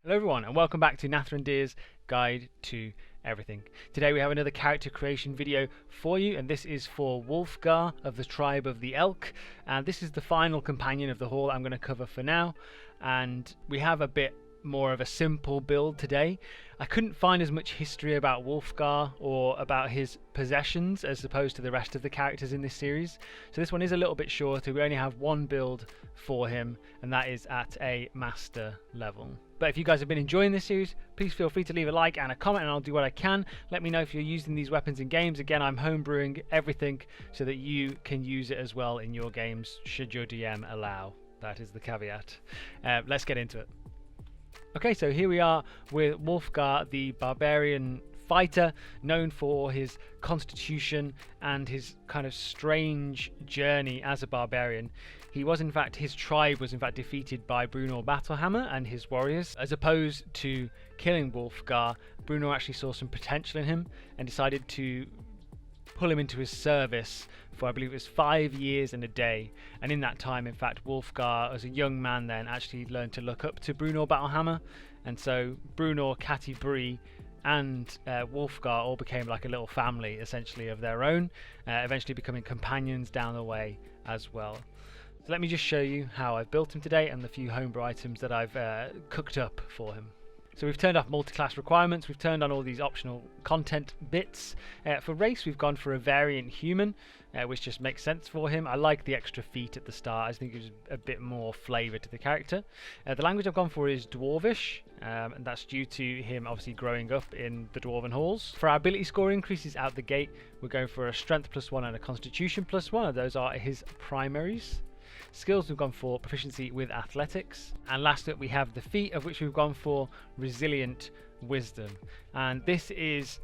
Hello everyone and welcome back to Nathan and Deer's Guide to Everything. Today we have another character creation video for you, and this is for Wulfgar of the tribe of the Elk, and this is the final companion of the haul I'm going to cover for now. And we have a bit more of a simple build today. I couldn't find as much history about Wulfgar or about his possessions as opposed to the rest of the characters in this series, so this one is a little bit shorter. We only have one build for him, and that is at a master level. But if you guys have been enjoying this series, please feel free to leave a like and a comment, and I'll do what I can. Let me know if you're using these weapons in games. Again, I'm homebrewing everything so that you can use it as well in your games, should your DM allow. That is the caveat. Let's get into it. Okay, so here we are with Wulfgar, the barbarian fighter, known for his constitution and his kind of strange journey as a barbarian. His tribe was in fact defeated by Bruenor Battlehammer and his warriors. As opposed to killing Wulfgar, Bruenor actually saw some potential in him and decided to pull him into his service for, I believe it was 5 years and a day. And in that time, in fact, Wulfgar, as a young man then, actually learned to look up to Bruenor Battlehammer. And so Bruenor, Cattie-brie and Wulfgar all became like a little family, essentially, of their own, eventually becoming companions down the way as well. So let me just show you how I've built him today and the few homebrew items that I've cooked up for him. So we've turned off multi-class requirements, we've turned on all these optional content bits. For race, we've gone for a variant human, which just makes sense for him. I like the extra feet at the start. I just think it gives a bit more flavour to the character. The language I've gone for is Dwarvish, and that's due to him obviously growing up in the Dwarven halls. For our ability score increases out the gate, we're going for a Strength +1 and a Constitution +1, and those are his primaries. Skills, we've gone for proficiency with athletics, and last up we have the feat, of which we've gone for resilient wisdom. And this is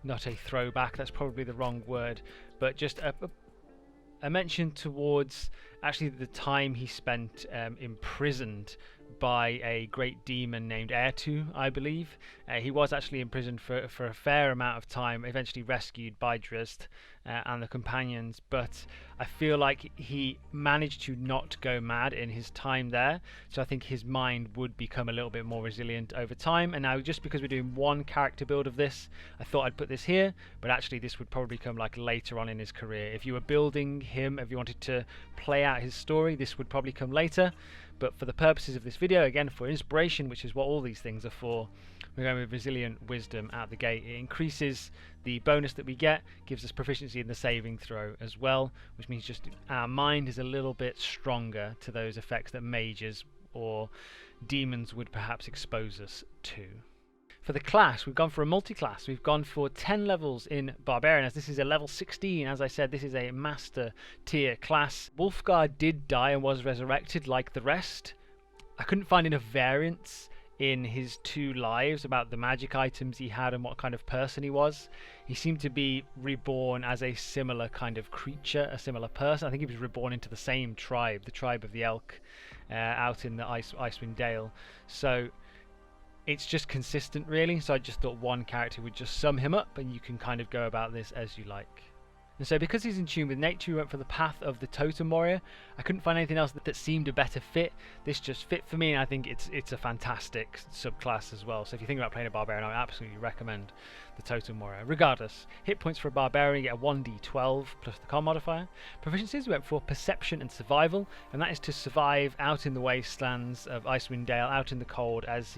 not a throwback, that's probably the wrong word, but just a mention towards actually the time he spent imprisoned by a great demon named Ertu, I believe. He was actually imprisoned for a fair amount of time, eventually rescued by Drizzt and the companions, but I feel like he managed to not go mad in his time there, so I think his mind would become a little bit more resilient over time. And now, just because we're doing one character build of this, I thought I'd put this here, but actually this would probably come like later on in his career. If you were building him, if you wanted to play out his story, this would probably come later. But for the purposes of this video, again for inspiration, which is what all these things are for, we're going with resilient wisdom out the gate. It increases the bonus that we get, gives us proficiency in the saving throw as well, which means just our mind is a little bit stronger to those effects that mages or demons would perhaps expose us to. For the class, we've gone for a multi-class. We've gone for 10 levels in Barbarian, as this is a level 16. As I said, this is a master tier class. Wulfgar did die and was resurrected like the rest. I couldn't find enough variants in his 2 lives about the magic items he had and what kind of person he was. He seemed to be reborn as a similar kind of creature, a similar person. I think he was reborn into the same tribe, the tribe of the Elk, out in the Icewind Dale. So it's just consistent really, so I just thought one character would just sum him up, and you can kind of go about this as you like. And so because he's in tune with nature, we went for the path of the totem warrior. I couldn't find anything else that seemed a better fit. This just fit for me, and I think it's a fantastic subclass as well. So if you think about playing a barbarian, I absolutely recommend the totem warrior. Regardless, hit points for a barbarian, you get a 1d12 plus the con modifier. Proficiencies, we went for perception and survival, and that is to survive out in the wastelands of Icewind Dale, out in the cold, as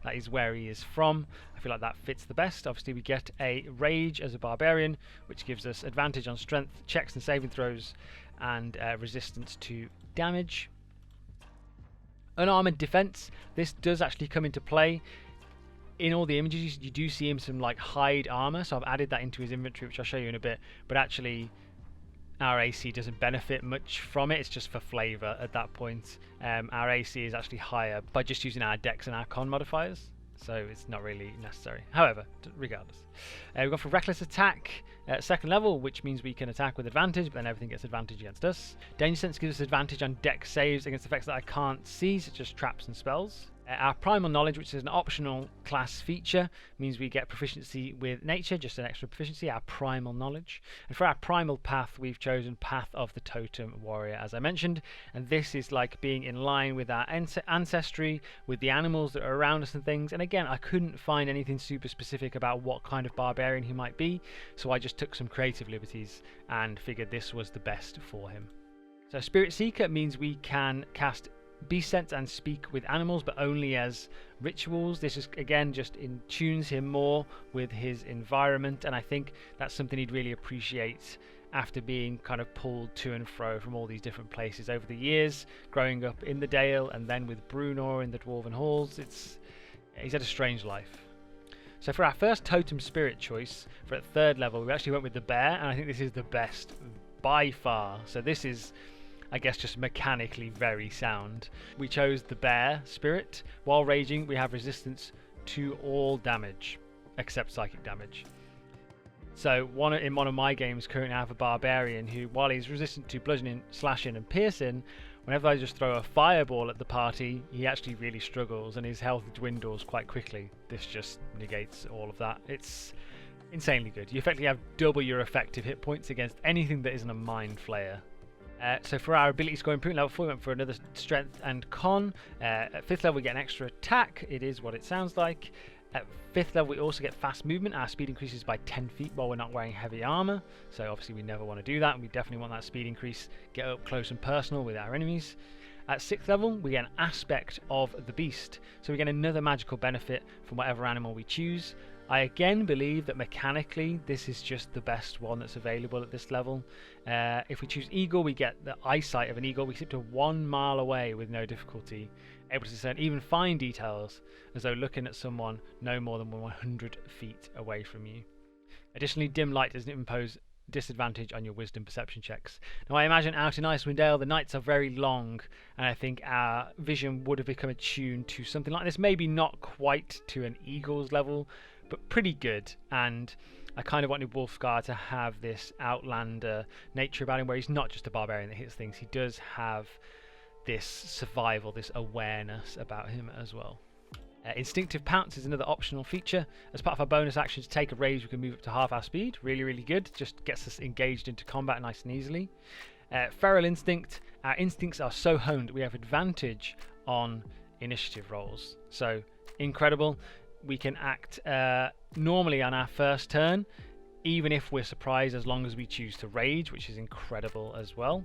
that is where he is from. I feel like that fits the best. Obviously we get a rage as a barbarian, which gives us advantage on strength checks and saving throws, and resistance to damage. Unarmored defense, this does actually come into play. In all the images you do see him some like hide armor, so I've added that into his inventory, which I'll show you in a bit, but actually our AC doesn't benefit much from it. It's just for flavor at that point. Our AC is actually higher by just using our dex and our con modifiers, so it's not really necessary. However, regardless, we've gone for reckless attack at 2nd level, which means we can attack with advantage, but then everything gets advantage against us. Danger sense gives us advantage on dex saves against effects that I can't see, such as traps and spells. Our primal knowledge, which is an optional class feature, means we get proficiency with nature, just an extra proficiency, our primal knowledge. And for our primal path, we've chosen Path of the Totem Warrior, as I mentioned. And this is like being in line with our ancestry, with the animals that are around us and things. And again, I couldn't find anything super specific about what kind of barbarian he might be, so I just took some creative liberties and figured this was the best for him. So Spirit Seeker means we can cast Beast Sense and speak with animals, but only as rituals. This is again just tunes him more with his environment, and I think that's something he'd really appreciate after being kind of pulled to and fro from all these different places over the years, growing up in the Dale and then with Brunor in the Dwarven Halls. He's had a strange life. So for our first totem spirit choice, for at 3rd level, we actually went with the bear, and I think this is the best by far. So this is, I guess, just mechanically very sound. We chose the bear spirit. While raging, we have resistance to all damage, except psychic damage. So in one of my games, currently I have a barbarian who, while he's resistant to bludgeoning, slashing and piercing, whenever I just throw a fireball at the party, he actually really struggles and his health dwindles quite quickly. This just negates all of that. It's insanely good. You effectively have double your effective hit points against anything that isn't a mind flayer. So for our ability score improvement level 4, we went for another strength and con. At 5th level we get an extra attack. It is what it sounds like. At 5th level we also get fast movement. Our speed increases by 10 feet while we're not wearing heavy armor. So obviously we never want to do that, and we definitely want that speed increase, get up close and personal with our enemies. At 6th level we get an aspect of the beast. So we get another magical benefit from whatever animal we choose. I again believe that mechanically this is just the best one that's available at this level. If we choose eagle, we get the eyesight of an eagle. We sit to 1 mile away with no difficulty, able to discern even fine details, as though looking at someone no more than 100 feet away from you. Additionally, dim light doesn't impose disadvantage on your wisdom perception checks. Now I imagine out in Icewind Dale the nights are very long, and I think our vision would have become attuned to something like this, maybe not quite to an eagle's level, but pretty good. And I kind of wanted Wulfgar to have this outlander nature about him, where he's not just a barbarian that hits things. He does have this survival, this awareness about him as well. Instinctive Pounce is another optional feature. As part of our bonus action to take a rage, we can move up to half our speed. Really, really good. Just gets us engaged into combat nice and easily. Feral Instinct. Our instincts are so honed that we have advantage on initiative rolls. So incredible. We can act normally on our first turn, even if we're surprised, as long as we choose to rage, which is incredible as well.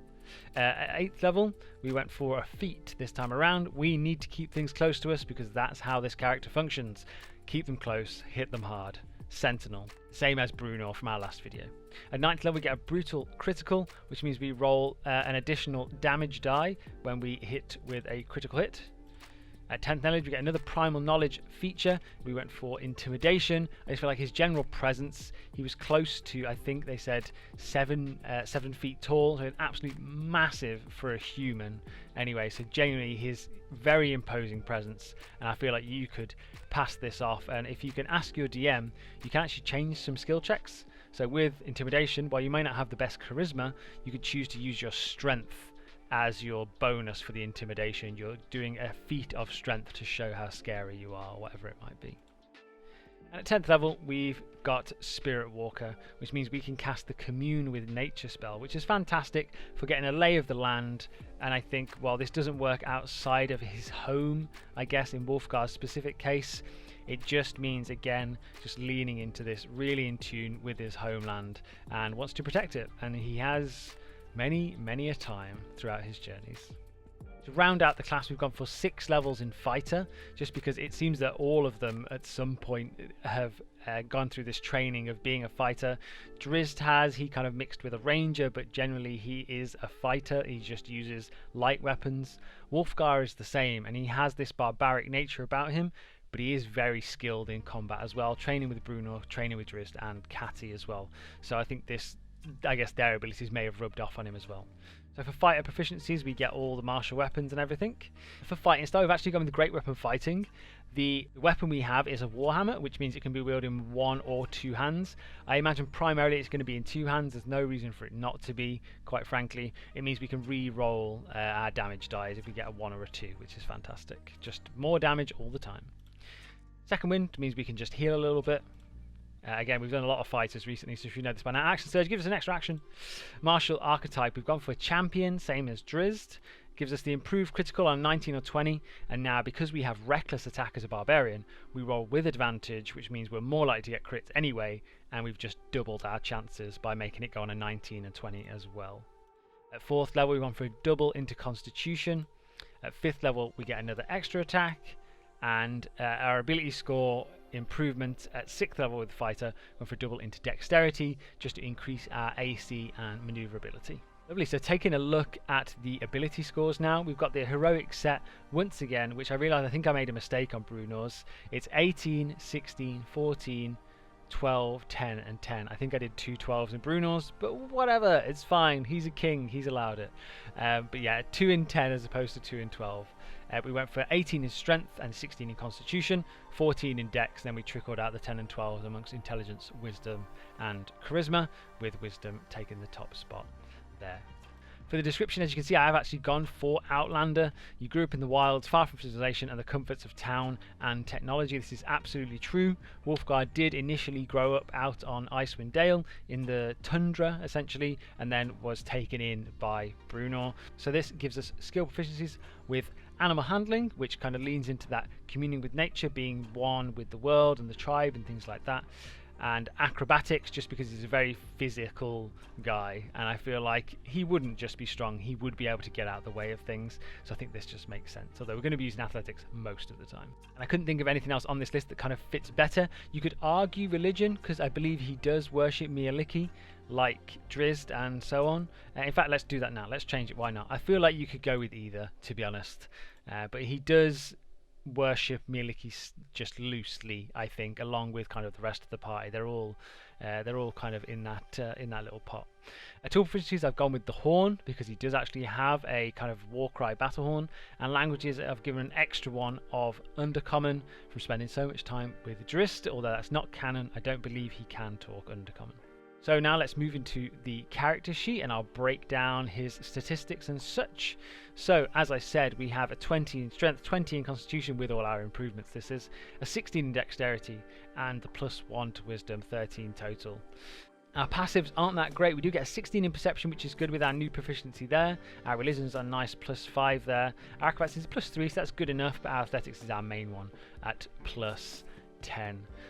At 8th level, we went for a feat this time around. We need to keep things close to us because that's how this character functions. Keep them close, hit them hard. Sentinel, same as Brunor from our last video. At 9th level, we get a brutal critical, which means we roll an additional damage die when we hit with a critical hit. At 10th knowledge, we get another primal knowledge feature. We went for intimidation. I just feel like his general presence, he was close to, I think they said 7 feet tall, so absolutely massive for a human. Anyway, so genuinely his very imposing presence, and I feel like you could pass this off. And if you can ask your DM, you can actually change some skill checks. So with intimidation, while you may not have the best charisma, you could choose to use your strength as your bonus for the intimidation. You're doing a feat of strength to show how scary you are, or whatever it might be. And at 10th level, we've got Spirit Walker, which means we can cast the Commune with Nature spell, which is fantastic for getting a lay of the land. And I think while this doesn't work outside of his home, I guess in Wulfgar's specific case, it just means, again, just leaning into this, really in tune with his homeland and wants to protect it. And he has many a time throughout his journeys. To round out the class, we've gone for 6 levels in Fighter, just because it seems that all of them at some point have gone through this training of being a fighter. Drizzt he kind of mixed with a ranger, but generally he is a fighter. He just uses light weapons. Wulfgar is the same, and he has this barbaric nature about him, but he is very skilled in combat as well, training with Brunor, training with Drizzt and Cattie as well. So I think their abilities may have rubbed off on him as well. So for fighter proficiencies, we get all the martial weapons and everything. For fighting style, we've actually gone with the great weapon fighting. The weapon we have is a warhammer, which means it can be wielded in 1 or 2 hands. I imagine primarily it's going to be in 2 hands. There's no reason for it not to be, quite frankly. It means we can re-roll our damage dice if we get a 1 or a 2, which is fantastic. Just more damage all the time. Second wind means we can just heal a little bit. Again, we've done a lot of fighters recently, so if you know this by now. Action Surge gives us an extra action. Martial Archetype, we've gone for Champion, same as Drizzt. Gives us the improved critical on 19 or 20, and now because we have Reckless Attack as a Barbarian, we roll with advantage, which means we're more likely to get crits anyway, and we've just doubled our chances by making it go on a 19 and 20 as well. At 4th level, we've gone for a double into Constitution. At 5th level, we get another extra attack, and our ability score improvement at 6th level with Fighter, going for a double into Dexterity, just to increase our AC and maneuverability. Lovely, so taking a look at the ability scores now, we've got the heroic set once again, which I realise I think I made a mistake on Brunor's. It's 18, 16, 14, 12, 10 and 10. I think I did 2 12s in Brunor's, but whatever, it's fine. He's a king, he's allowed it. But yeah, 2 in 10 as opposed to 2 in 12. We went for 18 in strength and 16 in constitution, 14 in dex, then we trickled out the 10 and 12s amongst intelligence, wisdom and charisma, with wisdom taking the top spot there. For the description, as you can see, I have actually gone for Outlander. You grew up in the wilds, far from civilization and the comforts of town and technology. This is absolutely true. Wulfgar did initially grow up out on Icewind Dale in the tundra, essentially, and then was taken in by Brunor. So this gives us skill proficiencies with animal handling, which kind of leans into that communing with nature, being one with the world and the tribe and things like that. And acrobatics, just because he's a very physical guy, and I feel like he wouldn't just be strong, he would be able to get out of the way of things, so I think this just makes sense, although we're going to be using athletics most of the time. And I couldn't think of anything else on this list that kind of fits better. You could argue religion, because I believe he does worship Mieliki like Drizzt and so on. In fact, let's do that now, let's change it, why not? I feel like you could go with either, to be honest, but he does worship Mieliki just loosely, I think, along with kind of the rest of the party. They're all kind of in that little pot. Tool proficiencies, I've gone with the horn because he does actually have a kind of warcry battle horn, and languages I've given an extra one of Undercommon from spending so much time with Drizzt, although that's not canon. I don't believe he can talk Undercommon. So now let's move into the character sheet and I'll break down his statistics and such. So as I said, we have a 20 in strength, 20 in constitution with all our improvements. This is a 16 in dexterity and the +1 to wisdom, 13 total. Our passives aren't that great. We do get a 16 in perception, which is good with our new proficiency there. Our religions are nice, +5 there. Our acrobatics is +3, so that's good enough, but our athletics is our main one at +10.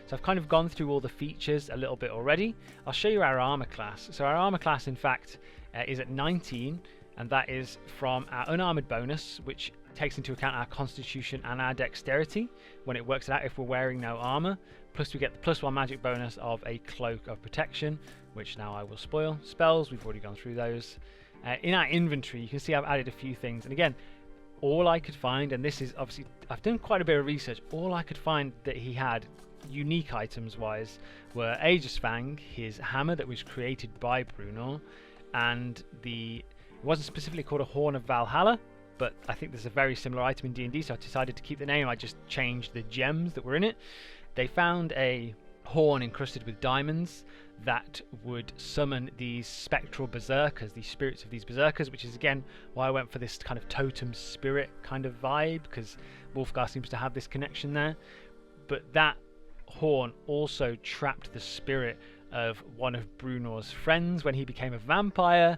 So I've kind of gone through all the features a little bit already. I'll show you our armor class. So our armor class, in fact, is at 19, and that is from our unarmored bonus, which takes into account our constitution and our dexterity when it works it out if we're wearing no armor. Plus we get the +1 magic bonus of a cloak of protection, which now I will spoil. Spells, we've already gone through those. In our inventory, you can see I've added a few things, and again, all I could find, and this is obviously, I've done quite a bit of research, all I could find that he had unique items wise were Aegis Fang, his hammer that was created by Brunor, and it wasn't specifically called a Horn of Valhalla, but I think there's a very similar item in D&D, so I decided to keep the name. I just changed the gems that were in it. They found a horn encrusted with diamonds that would summon these spectral berserkers, these spirits of these berserkers, which is again why I went for this kind of totem spirit kind of vibe, because Wulfgar seems to have this connection there. But that horn also trapped the spirit of one of Brunor's friends when he became a vampire.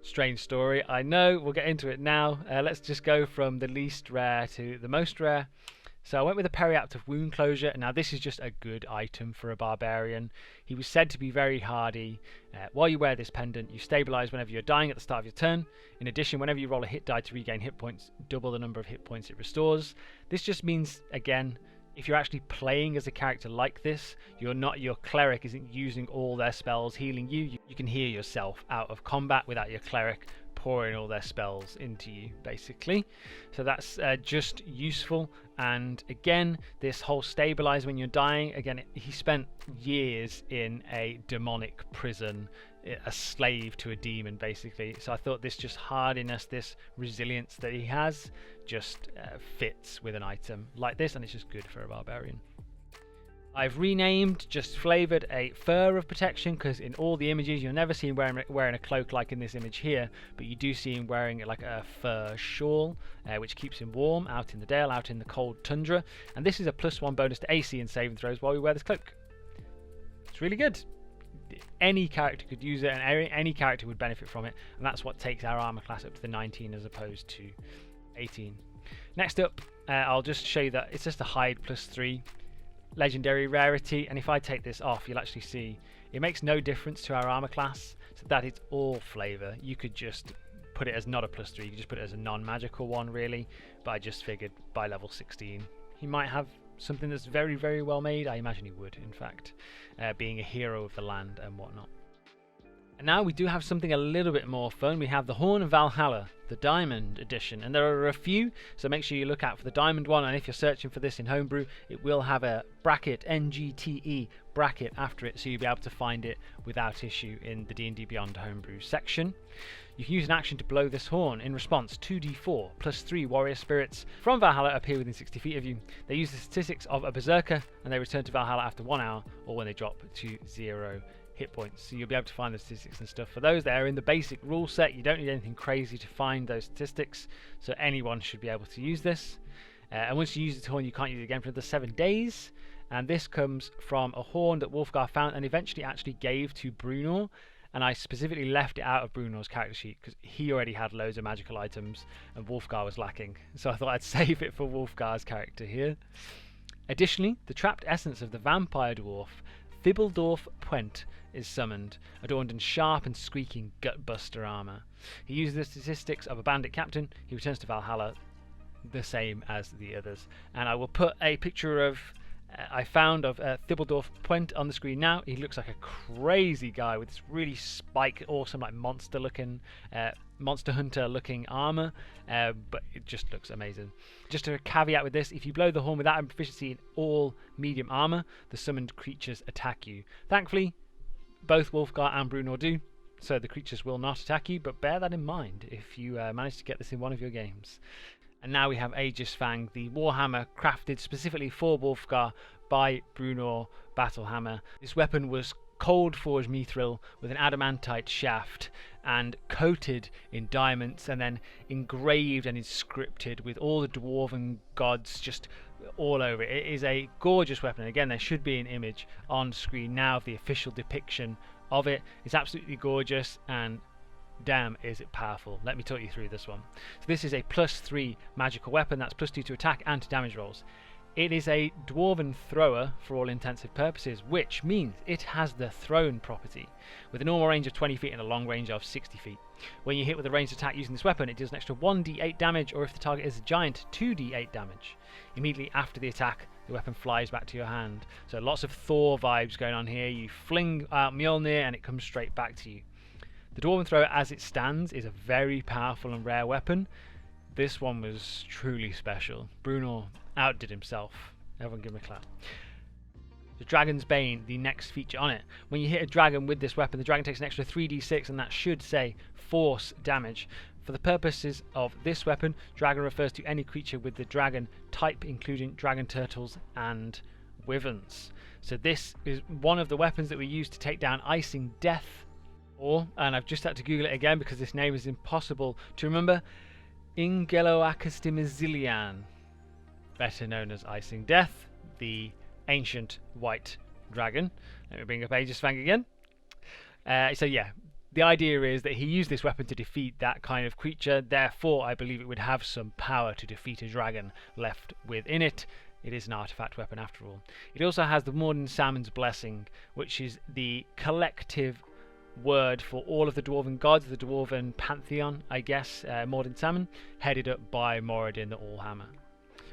Strange story, I know, we'll get into it now. Let's just go from the least rare to the most rare. So I went with a periaptive wound closure, and now this is just a good item for a barbarian. He was said to be very hardy. While you wear this pendant, you stabilize whenever you're dying at the start of your turn. In addition, whenever you roll a hit die to regain hit points, double the number of hit points it restores. This just means, again, if you're actually playing as a character like this, your cleric isn't using all their spells healing you. You can heal yourself out of combat without your cleric pouring all their spells into you, basically. So that's just useful. And again, this whole stabilize when you're dying, again, he spent years in a demonic prison a slave to a demon basically. So I thought this just hardiness, this resilience that he has, just fits with an item like this, and it's just good for a barbarian. I've renamed, just flavoured, a fur of protection, because in all the images you'll never see him wearing a cloak like in this image here, but you do see him wearing like a fur shawl, which keeps him warm out in the dale, out in the cold tundra. And this is a +1 bonus to AC and saving throws while we wear this cloak. It's really good. Any character could use it, and any character would benefit from it, and that's what takes our armor class up to the 19 as opposed to 18. Next up, I'll just show you that it's just a hide +3 legendary rarity, and if I take this off, you'll actually see it makes no difference to our armor class, so that is all flavor. You could just put it as not a +3, you could just put it as a non-magical one really, but I just figured by level 16 he might have something that's very, very well made. I imagine he would, in fact, being a hero of the land and whatnot. And now we do have something a little bit more fun. We have the Horn of Valhalla, the Diamond Edition, and there are a few, so make sure you look out for the Diamond one, and if you're searching for this in Homebrew, it will have a bracket, NGTE bracket after it, so you'll be able to find it without issue in the D&D Beyond Homebrew section. You can use an action to blow this horn. In response, 2d4 +3 warrior spirits from Valhalla appear within 60 feet of you. They use the statistics of a berserker, and they return to Valhalla after 1 hour, or when they drop to 0 hit points. So you'll be able to find the statistics and stuff for those. They are in the basic rule set. You don't need anything crazy to find those statistics, so anyone should be able to use this. And once you use the horn, you can't use it again for another 7 days. And this comes from a horn that Wulfgar found and eventually actually gave to Brunor. And I specifically left it out of Brunor's character sheet because he already had loads of magical items and Wulfgar was lacking. So I thought I'd save it for Wulfgar's character here. Additionally, the trapped essence of the vampire dwarf Thibbledorf Puent is summoned, adorned in sharp and squeaking gutbuster armor. He uses the statistics of a bandit captain. He returns to Valhalla the same as the others. And I will put a picture of I found of Thibbledorf Puent on the screen now. He looks like a crazy guy with this really spiked, awesome, like monster hunter looking armor, but it just looks amazing. Just a caveat with this: if you blow the horn without having proficiency in all medium armor, the summoned creatures attack you. Thankfully, both Wulfgar and Brunor do, so the creatures will not attack you, but bear that in mind if you manage to get this in one of your games. And now we have Aegis Fang, the warhammer crafted specifically for Wulfgar by Brunor Battlehammer. This weapon was cold forged mithril with an adamantite shaft and coated in diamonds and then engraved and inscripted with all the dwarven gods just all over it. It is a gorgeous weapon. Again, there should be an image on screen now of the official depiction of it. It's absolutely gorgeous, and damn is it powerful. Let me talk you through this one. So this is a +3 magical weapon, that's +2 to attack and to damage rolls. It is a dwarven thrower for all intensive purposes, which means it has the thrown property, with a normal range of 20 feet and a long range of 60 feet. When you hit with a ranged attack using this weapon, it deals an extra 1d8 damage, or if the target is a giant, 2d8 damage. Immediately after the attack, the weapon flies back to your hand. So lots of Thor vibes going on here. You fling out Mjolnir and it comes straight back to you. The Dwarven Thrower as it stands is a very powerful and rare weapon. This one was truly special. Brunor outdid himself. Everyone give him a clap. The Dragon's Bane, the next feature on it. When you hit a dragon with this weapon, the dragon takes an extra 3d6, and that should say force damage. For the purposes of this weapon, dragon refers to any creature with the dragon type, including dragon turtles and wyverns. So this is one of the weapons that we use to take down Icing Death, or, and I've just had to Google it again because this name is impossible to remember, Ingeloacustimizilian, better known as Icing Death, the ancient white dragon. Let me bring up Aegis Fang again. So yeah, the idea is that he used this weapon to defeat that kind of creature, therefore I believe it would have some power to defeat a dragon left within it. It is an artifact weapon after all. It also has the Morden Salmon's Blessing, which is the collective word for all of the dwarven gods, the dwarven pantheon, I guess, Morden Salmon, headed up by Moradin the Allhammer.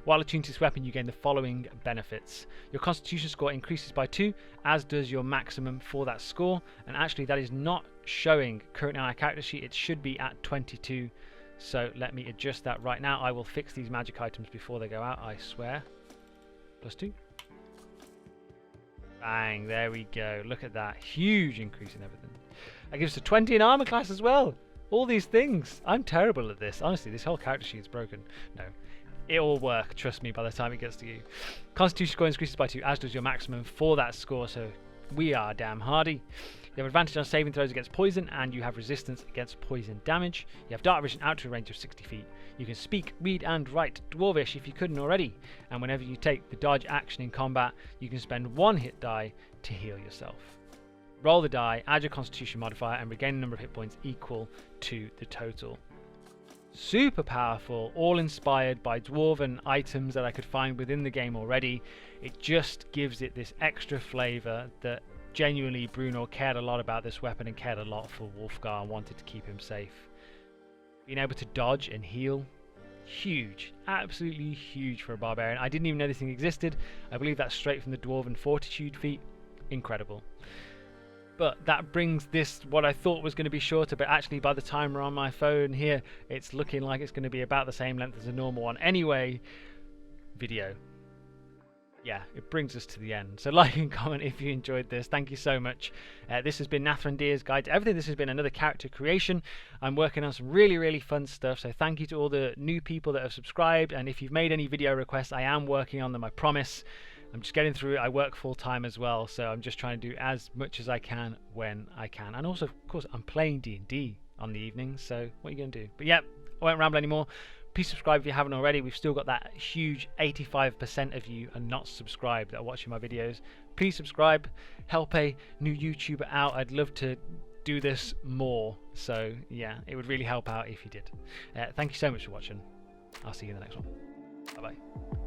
While attuned to this weapon, you gain the following benefits. Your constitution score increases by 2, as does your maximum for that score, and actually that is not showing currently on our character sheet. It should be at 22, so let me adjust that right now. I will fix these magic items before they go out, I swear. +2. Bang, there we go. Look at that. Huge increase in everything. That gives us a 20 in armor class as well. All these things. I'm terrible at this. Honestly, this whole character sheet is broken. No. It'll work, trust me, by the time it gets to you. Constitution score increases by 2, as does your maximum for that score, so we are damn hardy. You have advantage on saving throws against poison, and you have resistance against poison damage. You have dark vision out to a range of 60 feet. You can speak, read, and write Dwarvish if you couldn't already. And whenever you take the dodge action in combat, you can spend 1 hit die to heal yourself. Roll the die, add your Constitution modifier, and regain a number of hit points equal to the total. Super powerful, all inspired by dwarven items that I could find within the game already. It just gives it this extra flavour that genuinely Bruno cared a lot about this weapon and cared a lot for Wulfgar and wanted to keep him safe. Being able to dodge and heal, huge, absolutely huge for a barbarian. I didn't even know this thing existed. I believe that's straight from the Dwarven Fortitude feat. Incredible. But that brings this, what I thought was going to be shorter, but actually by the time we're on my phone here, it's looking like it's going to be about the same length as a normal one. Anyway, video. Yeah, it brings us to the end. So like and comment if you enjoyed this. Thank you so much. This has been Nathrandir's Guide to Everything. This has been another character creation. I'm working on some really fun stuff. So thank you to all the new people that have subscribed. And if you've made any video requests, I am working on them, I promise. I'm just getting through it. I work full time as well, so I'm just trying to do as much as I can when I can. And also, of course, I'm playing D&D on the evenings, so what are you going to do? But yeah, I won't ramble anymore. Please subscribe if you haven't already. We've still got that huge 85% of you are not subscribed that are watching my videos. Please subscribe. Help a new YouTuber out. I'd love to do this more. So yeah, it would really help out if you did. Thank you so much for watching. I'll see you in the next one. Bye-bye.